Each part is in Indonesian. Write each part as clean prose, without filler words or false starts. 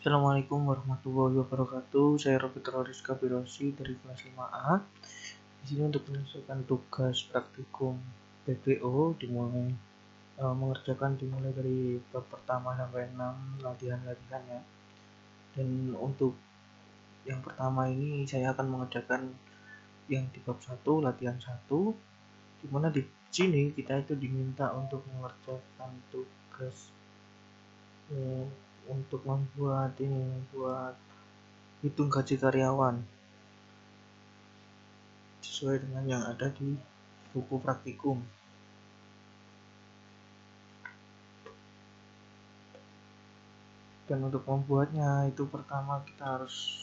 Assalamualaikum warahmatullahi wabarakatuh. Saya Robert Rizka Birosi dari kelas 5A. Di sini untuk menyelesaikan tugas praktikum PPO dimulai dari bab pertama sampai 6 latihan-latihannya. Dan untuk yang pertama ini saya akan mengerjakan yang di bab 1 latihan 1, di mana di sini kita itu diminta untuk mengerjakan tugas untuk membuat hitung gaji karyawan sesuai dengan yang ada di buku praktikum. Dan untuk membuatnya itu pertama kita harus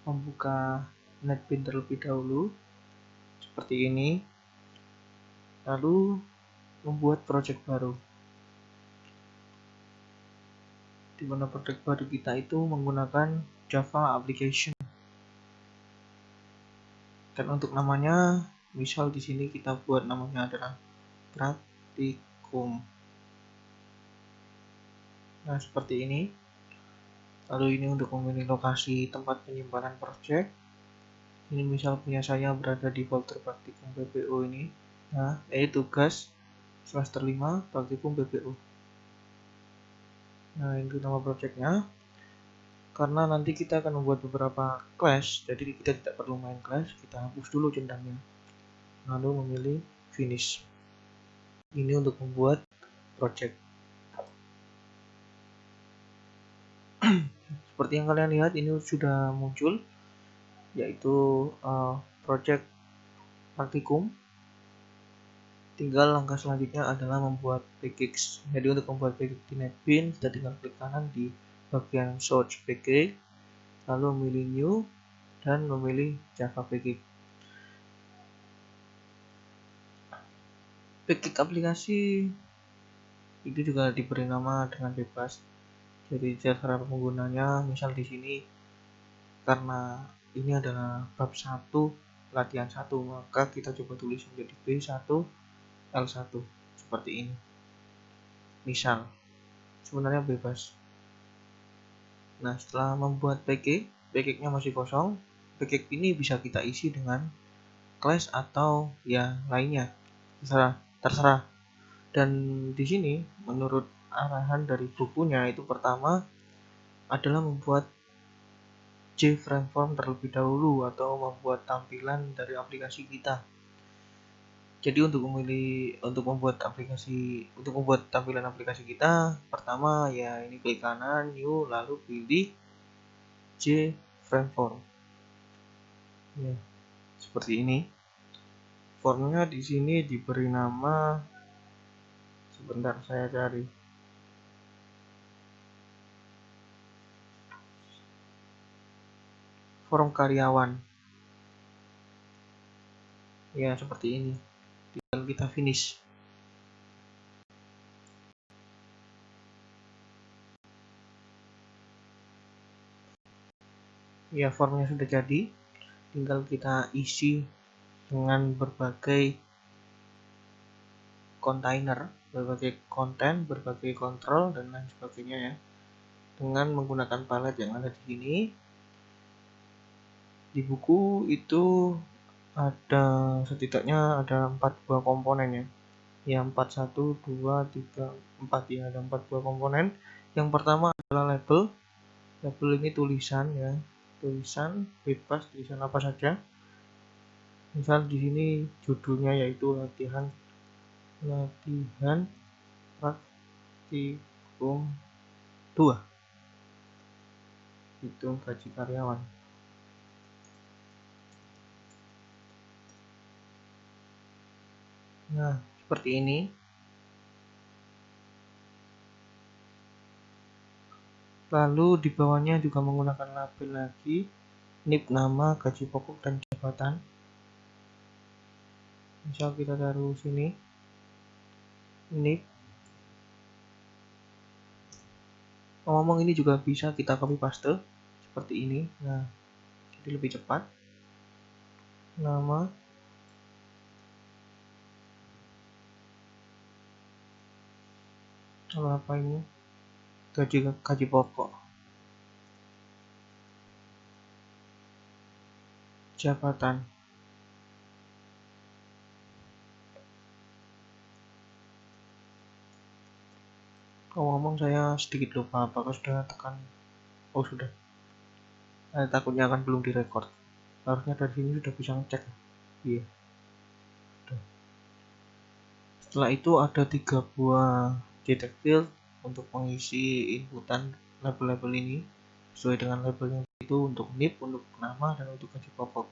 membuka NetBeans terlebih dahulu seperti ini, lalu membuat project baru, di mana project baru kita itu menggunakan Java application. Dan untuk namanya, misal di sini kita buat namanya adalah praktikum. Nah, seperti ini. Lalu ini untuk memilih lokasi tempat penyimpanan project. Ini misal punya saya berada di folder praktikum PPO ini. Nah, tugas semester 5 praktikum PPO. Nah, itu nama projectnya. Karena nanti kita akan membuat beberapa class, jadi kita tidak perlu main class, kita hapus dulu centangnya. Lalu memilih finish. Ini untuk membuat project. Seperti yang kalian lihat, ini sudah muncul, yaitu project praktikum. Tinggal langkah selanjutnya adalah membuat package. Jadi untuk membuat package di NetBeans, kita tinggal klik kanan di bagian search package, lalu memilih new dan memilih Java package. Package aplikasi itu juga diberi nama dengan bebas. Jadi cara penggunanya, misal di sini karena ini adalah bab 1 latihan 1, maka kita coba tulis menjadi B1 L1 seperti ini. Misal sebenarnya bebas. Nah, setelah membuat package-nya masih kosong, package ini bisa kita isi dengan class atau ya lainnya, terserah. Dan di sini menurut arahan dari bukunya itu pertama adalah membuat JFrameform terlebih dahulu atau membuat tampilan dari aplikasi kita. Jadi untuk membuat tampilan aplikasi kita, pertama ya ini klik kanan new, lalu pilih JFrameform. Ya, seperti ini. Formnya di sini diberi nama, sebentar saya cari. Form karyawan. Ya, seperti ini. Tinggal kita finish. Ya, formnya sudah jadi. Tinggal kita isi dengan berbagai kontainer, berbagai konten, berbagai kontrol dan lain sebagainya ya. Dengan menggunakan palet yang ada di sini. Di buku itu setidaknya ada 4 buah komponen ya. Ya 4, 1, 2, 3, 4 ya, ada 4 buah komponen. Yang pertama adalah label. Label ini tulisan ya. Tulisan bebas, tulisan apa saja. Misal di sini judulnya yaitu latihan praktikum 2. Hitung gaji karyawan. Nah, seperti ini. Lalu di bawahnya juga menggunakan label lagi, NIP nama, gaji pokok dan jabatan. Misal kita taruh sini NIP. Ngomong ini juga bisa kita copy paste seperti ini. Nah, jadi lebih cepat. Nama, apa ini? Gaji pokok. jabatan. Ngomong saya sedikit lupa, apakah sudah tekan? Oh sudah. Takutnya akan belum direkord. Harusnya dari sini sudah bisa ngecek. Iya. Setelah itu ada 3 buah JTAG field untuk mengisi inputan label-label ini sesuai dengan labelnya itu untuk NIP, untuk nama, dan untuk gaji pokok.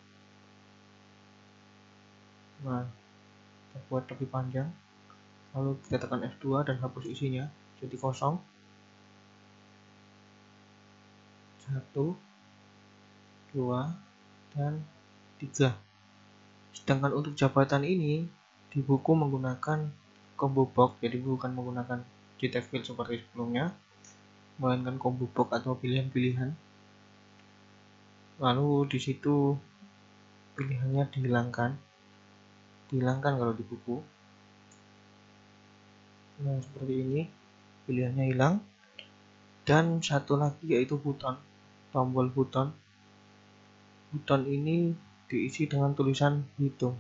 Nah, kita buat lebih panjang, lalu kita tekan F2 dan hapus isinya jadi kosong. 1, 2, dan 3. Sedangkan untuk jabatan ini di buku menggunakan combo box, jadi bukan menggunakan JTAG field seperti sebelumnya, melainkan combo box atau pilihan-pilihan. Lalu di situ pilihannya dihilangkan kalau di buku. Nah, seperti ini pilihannya hilang. Dan satu lagi yaitu button, tombol button. Button ini diisi dengan tulisan hitung.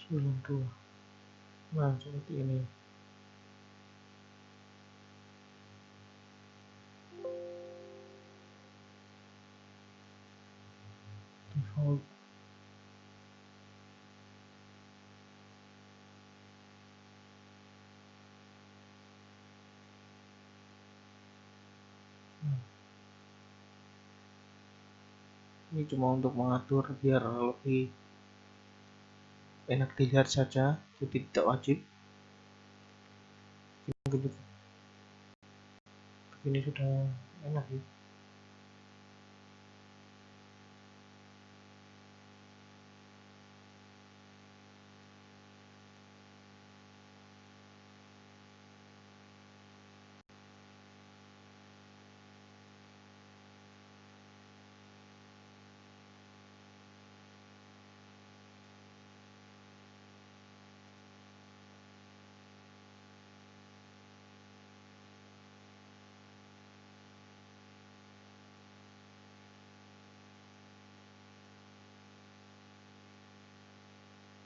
Sebelum dua. Nah, seperti ini. Default. Ini cuma untuk mengatur biar lebih enak dilihat saja, jadi tidak wajib. Begini sudah enak ya.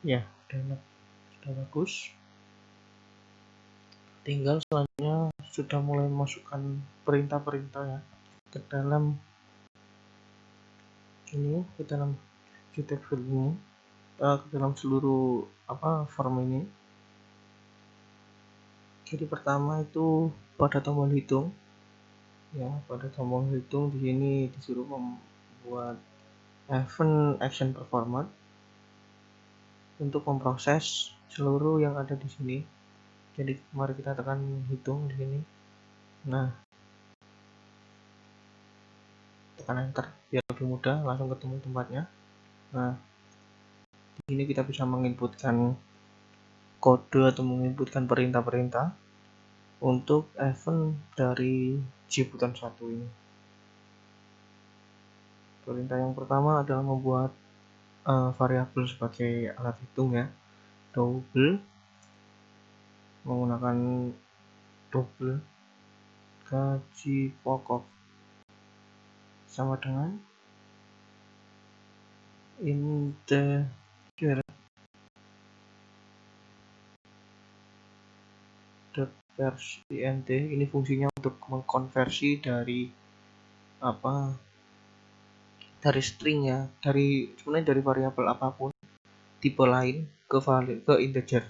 Ya, sudah bagus. Tinggal selanjutnya sudah mulai memasukkan perintah-perintah ya ke dalam ini, ke dalam JTAG field ini, ke dalam seluruh form ini. Jadi pertama itu pada tombol hitung ya, pada tombol hitung di sini disuruh membuat event action performer untuk memproses seluruh yang ada di sini. Jadi mari kita tekan hitung di sini. Nah, tekan enter biar lebih mudah, langsung ketemu tempatnya. Nah, di sini kita bisa menginputkan kode atau menginputkan perintah-perintah untuk event dari JButton 1 ini. Perintah yang pertama adalah membuat variabel sebagai alat hitung ya, double, menggunakan double gaji pokok sama dengan integer versi int. Ini fungsinya untuk mengkonversi dari dari string ya, sebenarnya dari variabel apapun tipe lain ke integer.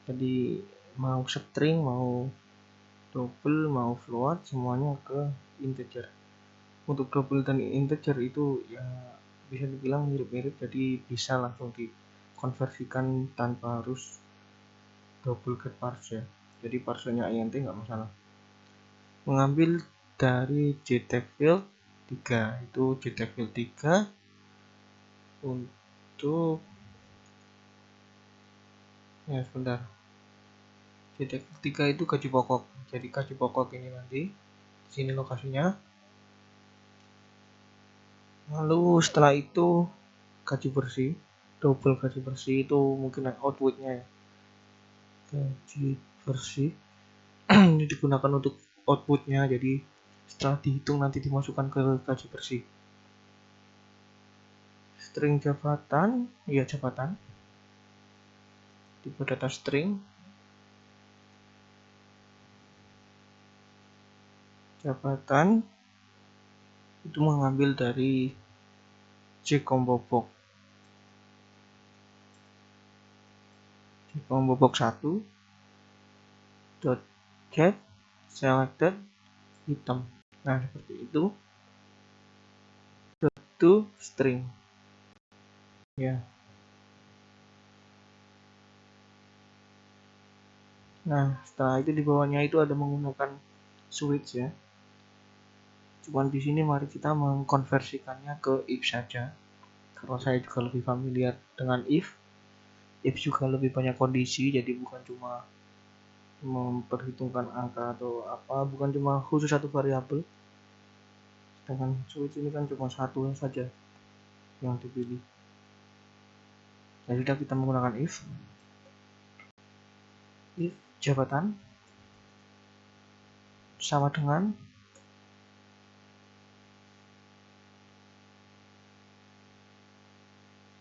Jadi mau string, mau double, mau float, semuanya ke integer. Untuk double dan integer itu ya bisa dibilang mirip-mirip, jadi bisa langsung dikonversikan tanpa harus double get parse ya. Jadi parsenya int nggak masalah. Mengambil dari JTAG field 3, itu JTAG field 3 untuk sebentar. Titik ketiga itu gaji pokok. Jadi gaji pokok ini nanti di sini lokasinya. Lalu setelah itu gaji bersih, double gaji bersih itu mungkin outputnya ya. Gaji bersih ini digunakan untuk outputnya, jadi setelah dihitung nanti dimasukkan ke gaji bersih. String jabatan, ya jabatan, tipe data string, jabatan itu mengambil dari jcombo box. Jcombo box 1 dot get selected item. Nah seperti itu. To string ya. Nah setelah itu di bawahnya itu ada menggunakan switch ya. Cuman di sini mari kita mengkonversikannya ke if saja, karena saya juga lebih familiar dengan if juga lebih banyak kondisi, jadi bukan cuma memperhitungkan angka atau apa, bukan cuma khusus satu variabel. Sedangkan switch ini kan cuma satu saja yang dipilih. Jadi kita menggunakan if jabatan sama dengan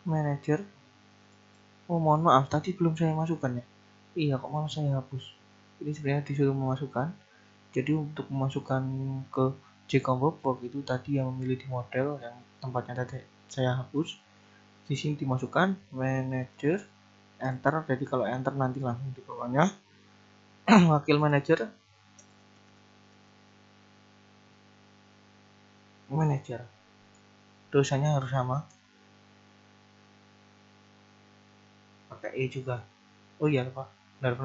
manager. Oh mohon maaf, tadi belum saya masukkan ya. Iya kok malah saya hapus. Ini sebenarnya disuruh memasukkan. Jadi untuk memasukkan ke jcombo box itu tadi yang memilih di model yang tempatnya tadi saya hapus. Di sini dimasukkan manager, enter. Jadi kalau enter nanti langsung di bawahnya wakil manager, dosanya harus sama, pakai E juga. Oh iya lupa, benar.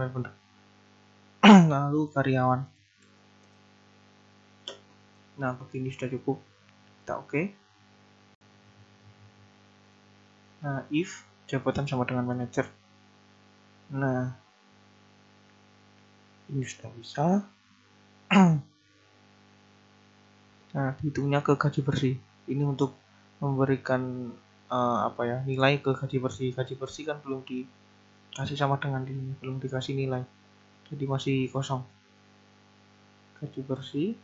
Lalu karyawan. Nah begini sudah cukup, kita oke. Nah if jabatan sama dengan manager. Nah ini sudah bisa. Nah hitungnya ke gaji bersih. Ini untuk memberikan nilai ke gaji bersih. Gaji bersih kan belum dikasih sama dengan ini, belum dikasih nilai, jadi masih kosong. Gaji bersih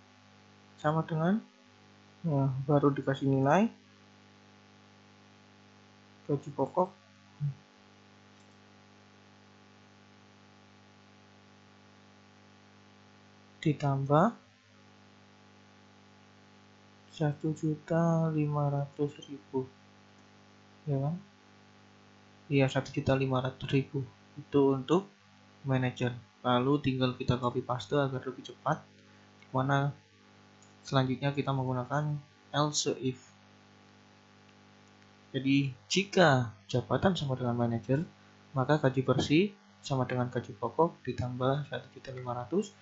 sama dengan baru dikasih nilai gaji pokok ditambah 1.500.000 ya kan? Iya 1.500.000 itu untuk manajer. Lalu tinggal kita copy paste agar lebih cepat, dimana selanjutnya kita menggunakan else if. Jadi jika jabatan sama dengan manajer, maka gaji bersih sama dengan gaji pokok ditambah 1.500.000.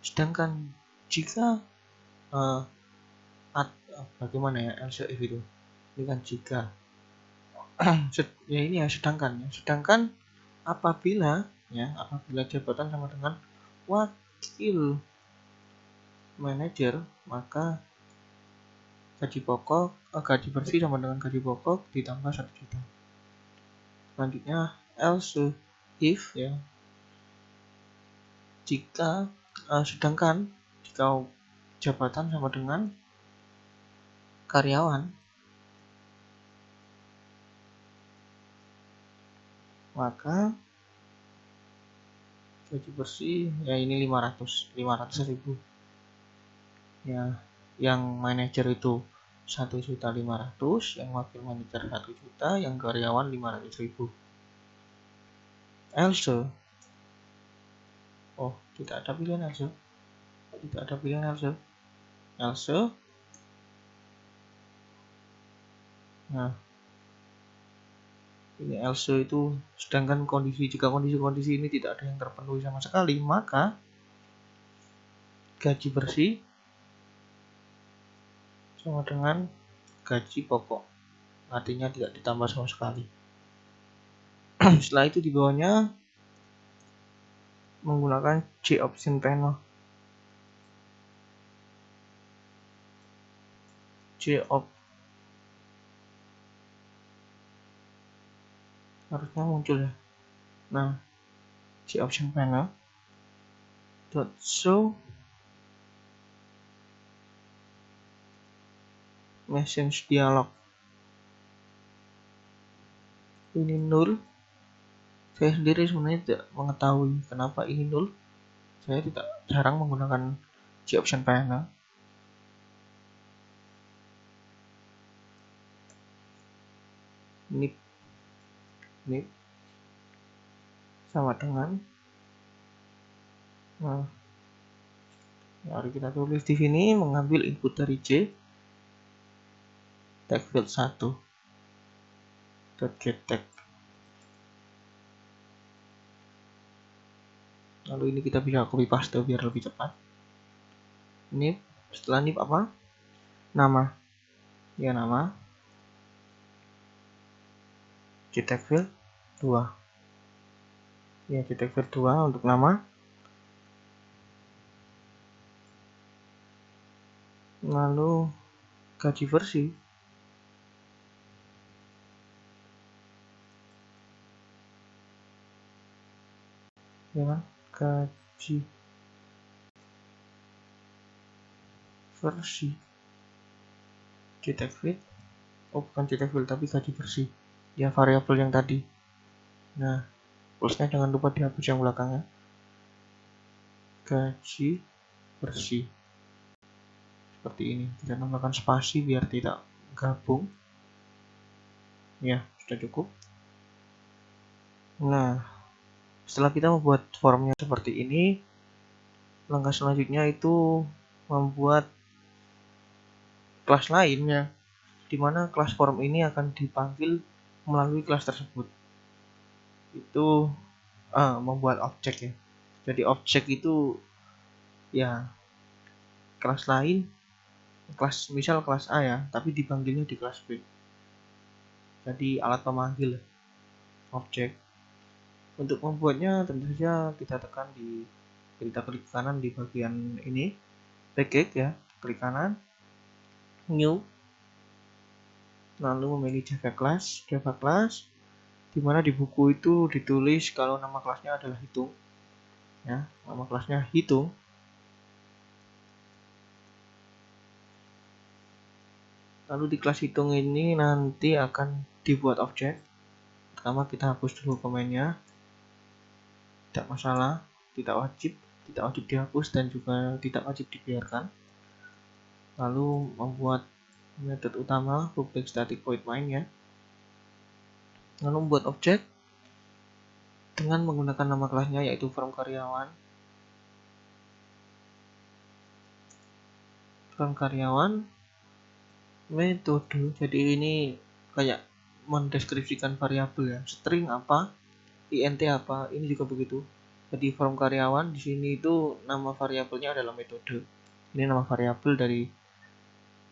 Sedangkan jika bagaimana ya else if itu? Ini kan jika ya ini ya sedangkan apabila jabatan sama dengan wakil manajer, maka gaji bersih sama dengan gaji pokok ditambah 1 juta. Selanjutnya else if ya, sedangkan jika jabatan sama dengan karyawan, maka gaji bersih ya ini 500.000 ya, yang manajer itu 1.500.000, yang wakil manajer 1 juta, yang karyawan 500.000. Else tidak ada pilihan else. Nah ini else itu, sedangkan jika kondisi ini tidak ada yang terpenuhi sama sekali, maka gaji bersih sama dengan gaji pokok, artinya tidak ditambah sama sekali. Setelah itu di bawahnya menggunakan J option panel. Harusnya muncul ya. Nah, J option panel dot show message dialog. Ini null. Saya sendiri sebenarnya tidak mengetahui kenapa ini null. Saya jarang menggunakan J option panel. Nip sama dengan, nah, mari kita tulis di sini mengambil input dari J tag field 1 .get tag. Lalu ini kita bisa copy paste biar lebih cepat. Nip, setelah nip apa? Nama. Ya, nama. J tag field 2. Ya, J tag field 2 untuk nama. Lalu gaji versi. Ya kan? Gaji versi J tag field. Oh, bukan J tag field tapi gaji versi. Ya, variabel yang tadi. Nah, plusnya jangan lupa dihapus yang belakangnya. Gaji versi. Seperti ini. Kita tambahkan spasi biar tidak gabung. Ya, sudah cukup. Nah, setelah kita membuat formnya seperti ini, langkah selanjutnya itu membuat kelas lainnya, di mana kelas form ini akan dipanggil melalui kelas tersebut. Itu membuat objek ya. Jadi objek itu ya kelas lain, misal kelas A ya, tapi dipanggilnya di kelas B. Jadi alat pemanggil objek. Untuk membuatnya tentu saja kita tekan kita klik kanan di bagian ini, package ya, klik kanan, new, lalu memilih Java class, di mana di buku itu ditulis kalau nama kelasnya adalah hitung, ya, nama kelasnya hitung. Lalu di kelas hitung ini nanti akan dibuat objek. Pertama kita hapus dulu komennya. Tidak masalah, tidak wajib dihapus dan juga tidak wajib dibiarkan. Lalu membuat metode utama public static void main ya. Lalu membuat objek dengan menggunakan nama kelasnya yaitu form karyawan. Metode. Jadi ini kayak mendeskripsikan variabel ya. String apa, int apa, ini juga begitu. Jadi form karyawan di sini itu nama variabelnya adalah metode. Ini nama variabel dari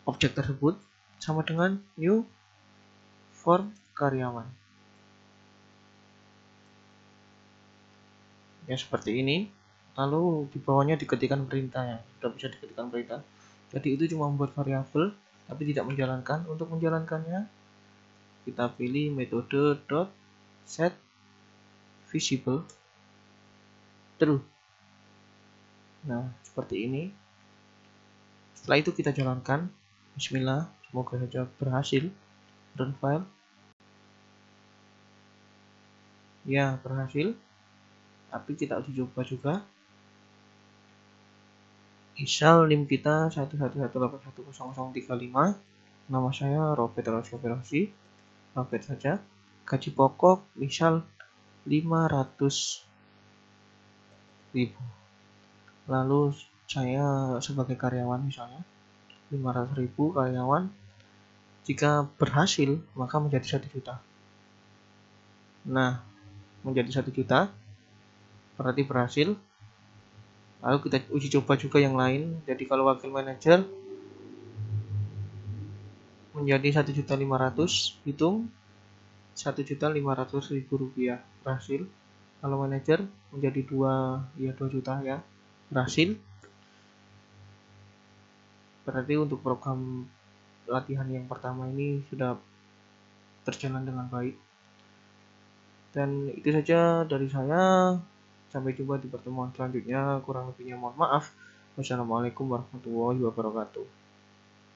objek tersebut sama dengan new form karyawan. Ya seperti ini. Lalu di bawahnya diketikkan perintah ya. Sudah bisa diketikkan perintah. Jadi itu cuma membuat variabel tapi tidak menjalankan. Untuk menjalankannya kita pilih metode .set visible true. Nah, seperti ini. Setelah itu kita jalankan. Bismillah, semoga saja berhasil. Run file. Ya, berhasil. Tapi kita uji coba juga. Misal NIM kita 111810035. Nama saya Robert Rosi. Robert saja. Gaji pokok misal 500.000. Lalu saya sebagai karyawan misalnya 500.000 karyawan. Jika berhasil maka menjadi 1 juta. Nah, menjadi 1 juta berarti berhasil. Lalu kita uji coba juga yang lain. Jadi kalau wakil manajer menjadi 1.500.000, hitung 1.500.000 rupiah, berhasil. Kalau manajer menjadi 2 juta ya, berhasil. Berarti untuk program latihan yang pertama ini sudah berjalan dengan baik. Dan itu saja dari saya. Sampai jumpa di pertemuan selanjutnya. Kurang lebihnya mohon maaf. Wassalamualaikum warahmatullahi wabarakatuh.